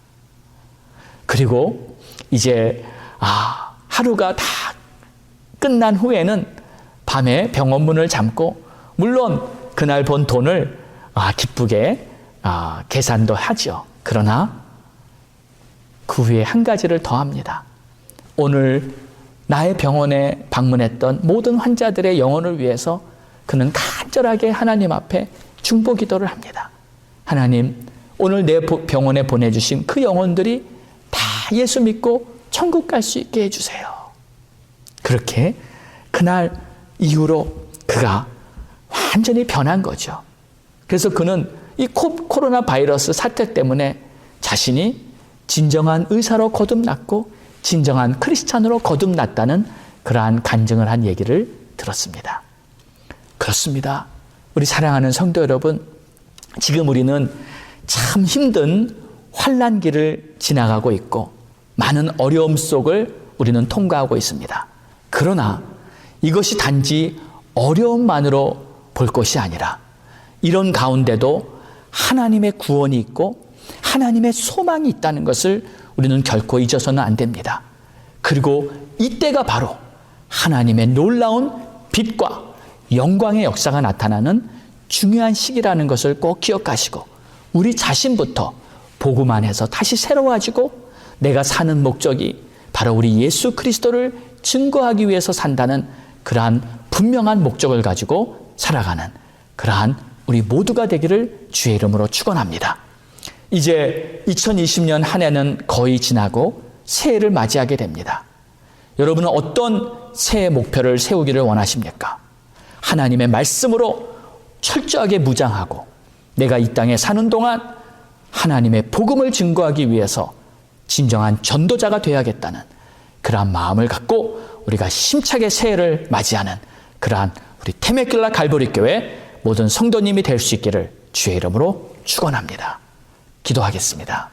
그리고 이제 하루가 다 끝난 후에는 밤에 병원 문을 잠고 물론 그날 번 돈을 기쁘게 계산도 하죠. 그러나 그 후에 한 가지를 더 합니다. 오늘 나의 병원에 방문했던 모든 환자들의 영혼을 위해서 그는 간절하게 하나님 앞에 중보 기도를 합니다. 하나님, 오늘 내 병원에 보내주신 그 영혼들이 다 예수 믿고 천국 갈 수 있게 해주세요. 그렇게 그날 이후로 그가 완전히 변한 거죠. 그래서 그는 이 코로나 바이러스 사태 때문에 자신이 진정한 의사로 거듭났고 진정한 크리스찬으로 거듭났다는 그러한 간증을 한 얘기를 들었습니다. 그렇습니다. 우리 사랑하는 성도 여러분, 지금 우리는 참 힘든 환난기를 지나가고 있고 많은 어려움 속을 우리는 통과하고 있습니다. 그러나 이것이 단지 어려움만으로 볼 것이 아니라 이런 가운데도 하나님의 구원이 있고 하나님의 소망이 있다는 것을 우리는 결코 잊어서는 안 됩니다. 그리고 이때가 바로 하나님의 놀라운 빛과 영광의 역사가 나타나는 중요한 시기라는 것을 꼭 기억하시고 우리 자신부터 복음 안에서 다시 새로워지고 내가 사는 목적이 바로 우리 예수 그리스도를 증거하기 위해서 산다는 그러한 분명한 목적을 가지고 살아가는 그러한 우리 모두가 되기를 주의 이름으로 축원합니다. 이제 2020년 한 해는 거의 지나고 새해를 맞이하게 됩니다. 여러분은 어떤 새해 목표를 세우기를 원하십니까? 하나님의 말씀으로 철저하게 무장하고 내가 이 땅에 사는 동안 하나님의 복음을 증거하기 위해서 진정한 전도자가 되어야겠다는 그러한 마음을 갖고 우리가 힘차게 새해를 맞이하는 그러한 우리 테메킬라 갈보리 교회 모든 성도님이 될 수 있기를 주의 이름으로 축원합니다. 기도하겠습니다.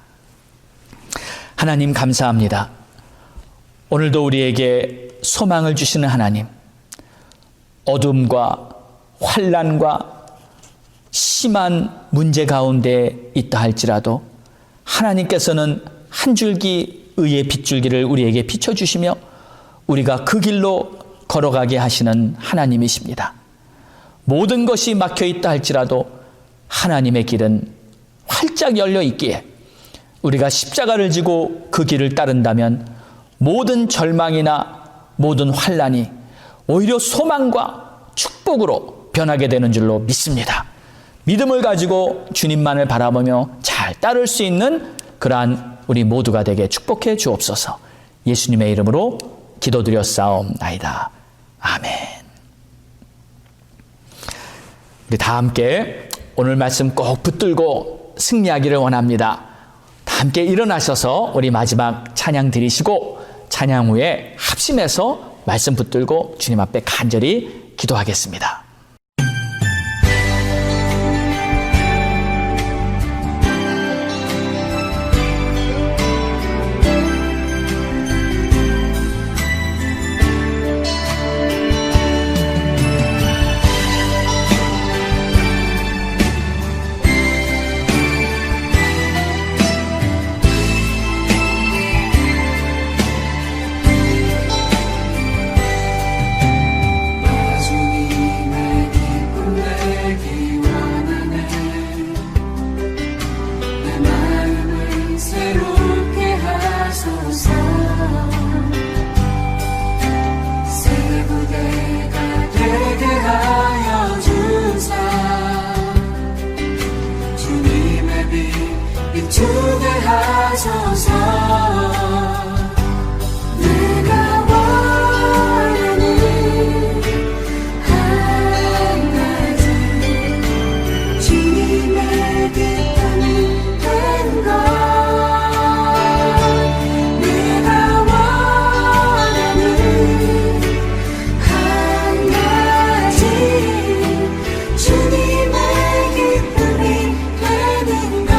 하나님 감사합니다. 오늘도 우리에게 소망을 주시는 하나님, 어둠과 환난과 심한 문제 가운데 있다 할지라도 하나님께서는 한 줄기 의의 빗줄기를 우리에게 비춰주시며 우리가 그 길로 걸어가게 하시는 하나님이십니다. 모든 것이 막혀있다 할지라도 하나님의 길은 활짝 열려 있기에 우리가 십자가를 지고 그 길을 따른다면 모든 절망이나 모든 환난이 오히려 소망과 축복으로 변하게 되는 줄로 믿습니다. 믿음을 가지고 주님만을 바라보며 잘 따를 수 있는 그러한 우리 모두가 되게 축복해 주옵소서. 예수님의 이름으로 기도드렸사옵나이다. 아멘. 우리 다 함께 오늘 말씀 꼭 붙들고 승리하기를 원합니다. 다 함께 일어나셔서 우리 마지막 찬양 드리시고 찬양 후에 합심해서 말씀 붙들고 주님 앞에 간절히 기도하겠습니다. 비추게 하소서. 내가 원하는 한 가지 주님의 기쁨이 된 것. 내가 원하는 한 가지 주님의 기쁨이 되는 것.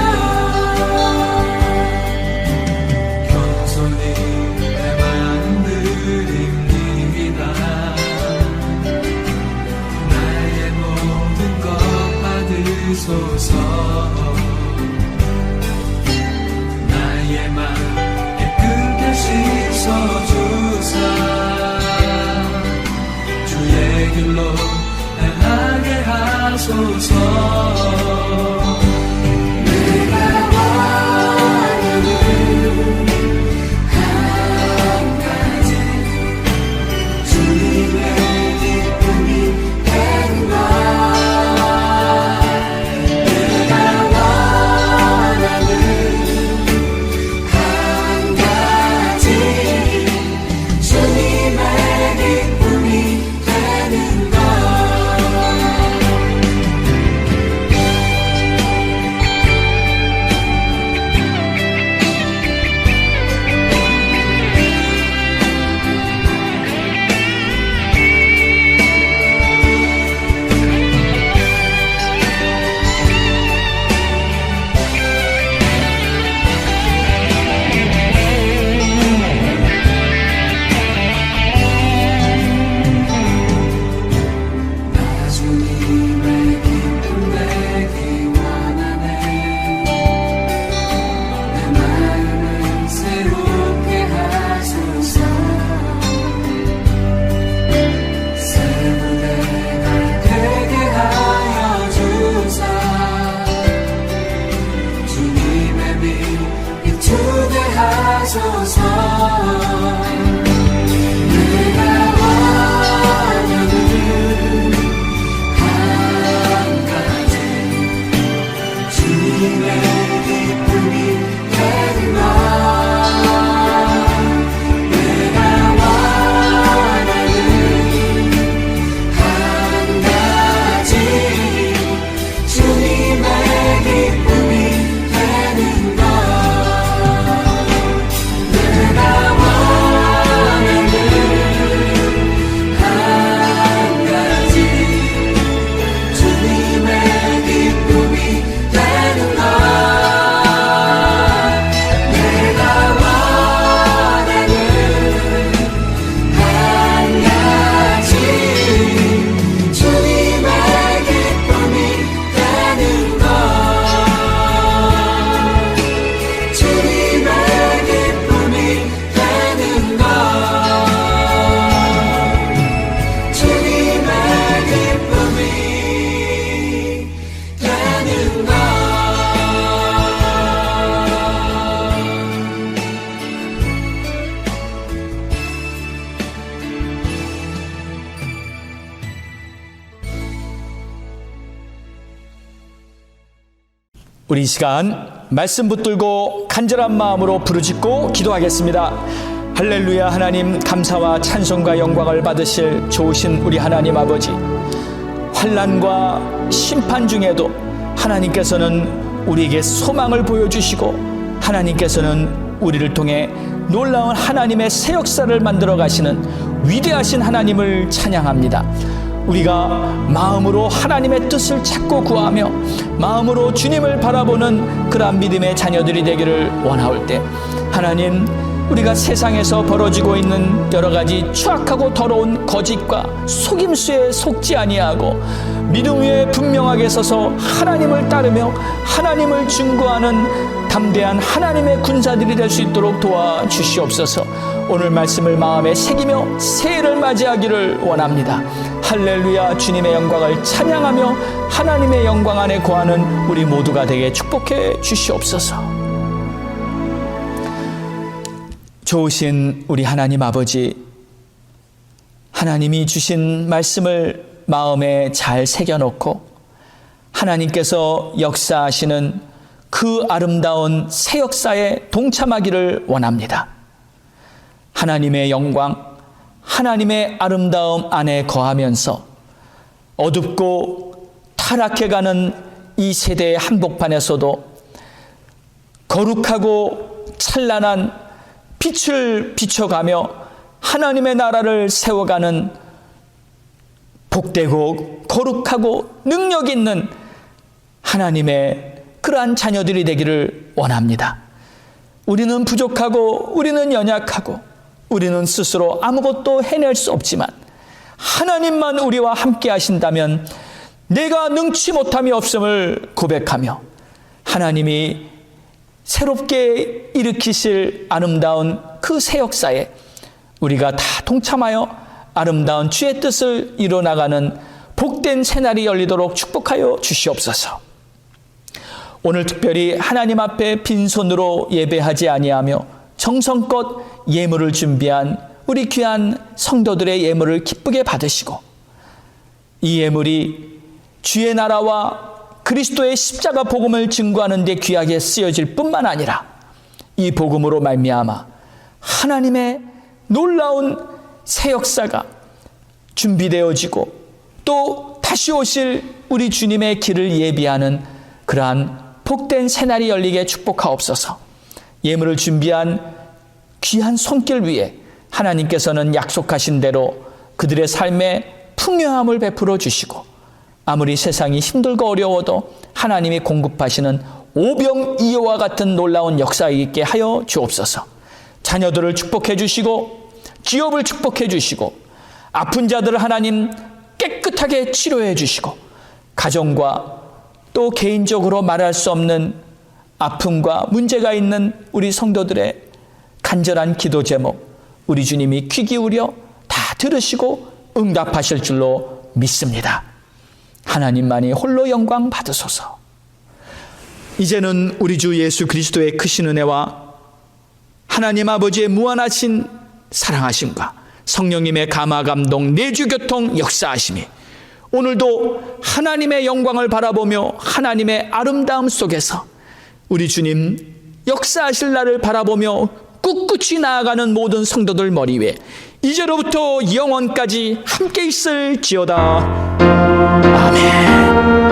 나의 맘 깨끗게 씻어주사 주의 길로 향하게 하소서. 내가 원하는 한 가지 주님의 기쁨이 된 것. 내가 우리 이 시간 말씀 붙들고 간절한 마음으로 부르짖고 기도하겠습니다. 할렐루야. 하나님, 감사와 찬송과 영광을 받으실 좋으신 우리 하나님 아버지, 환난과 심판 중에도 하나님께서는 우리에게 소망을 보여주시고 하나님께서는 우리를 통해 놀라운 하나님의 새 역사를 만들어 가시는 위대하신 하나님을 찬양합니다. 우리가 마음으로 하나님의 뜻을 찾고 구하며 마음으로 주님을 바라보는 그러한 믿음의 자녀들이 되기를 원하올 때, 하나님, 우리가 세상에서 벌어지고 있는 여러 가지 추악하고 더러운 거짓과 속임수에 속지 아니하고 믿음 위에 분명하게 서서 하나님을 따르며 하나님을 증거하는 담대한 하나님의 군사들이 될 수 있도록 도와주시옵소서. 오늘 말씀을 마음에 새기며 새해를 맞이하기를 원합니다. 할렐루야. 주님의 영광을 찬양하며 하나님의 영광 안에 거하는 우리 모두가 되게 축복해 주시옵소서. 좋으신 우리 하나님 아버지, 하나님이 주신 말씀을 마음에 잘 새겨놓고 하나님께서 역사하시는 그 아름다운 새 역사에 동참하기를 원합니다. 하나님의 영광, 하나님의 아름다움 안에 거하면서 어둡고 타락해가는 이 세대의 한복판에서도 거룩하고 찬란한 빛을 비춰가며 하나님의 나라를 세워가는 복되고 거룩하고 능력 있는 하나님의 그러한 자녀들이 되기를 원합니다. 우리는 부족하고 우리는 연약하고 우리는 스스로 아무것도 해낼 수 없지만 하나님만 우리와 함께 하신다면 내가 능치 못함이 없음을 고백하며 하나님이 새롭게 일으키실 아름다운 그 새 역사에 우리가 다 동참하여 아름다운 주의 뜻을 이뤄나가는 복된 새날이 열리도록 축복하여 주시옵소서. 오늘 특별히 하나님 앞에 빈손으로 예배하지 아니하며 정성껏 예물을 준비한 우리 귀한 성도들의 예물을 기쁘게 받으시고 이 예물이 주의 나라와 그리스도의 십자가 복음을 증거하는 데 귀하게 쓰여질 뿐만 아니라 이 복음으로 말미암아 하나님의 놀라운 새 역사가 준비되어지고 또 다시 오실 우리 주님의 길을 예비하는 그러한 복된 새날이 열리게 축복하옵소서. 예물을 준비한 귀한 손길 위에 하나님께서는 약속하신 대로 그들의 삶에 풍요함을 베풀어 주시고 아무리 세상이 힘들고 어려워도 하나님이 공급하시는 오병이어와 같은 놀라운 역사 있게 하여 주옵소서. 자녀들을 축복해 주시고 기업을 축복해 주시고 아픈 자들을 하나님 깨끗하게 치료해 주시고 가정과 또 개인적으로 말할 수 없는 아픔과 문제가 있는 우리 성도들의 간절한 기도 제목 우리 주님이 귀 기울여 다 들으시고 응답하실 줄로 믿습니다. 하나님만이 홀로 영광 받으소서. 이제는 우리 주 예수 그리스도의 크신 은혜와 하나님 아버지의 무한하신 사랑하심과 성령님의 감화 감동 내주 교통 역사하심이 오늘도 하나님의 영광을 바라보며 하나님의 아름다움 속에서 우리 주님 역사하실 날을 바라보며 꿋꿋이 나아가는 모든 성도들 머리 위에 이제로부터 영원까지 함께 있을지어다. 아멘.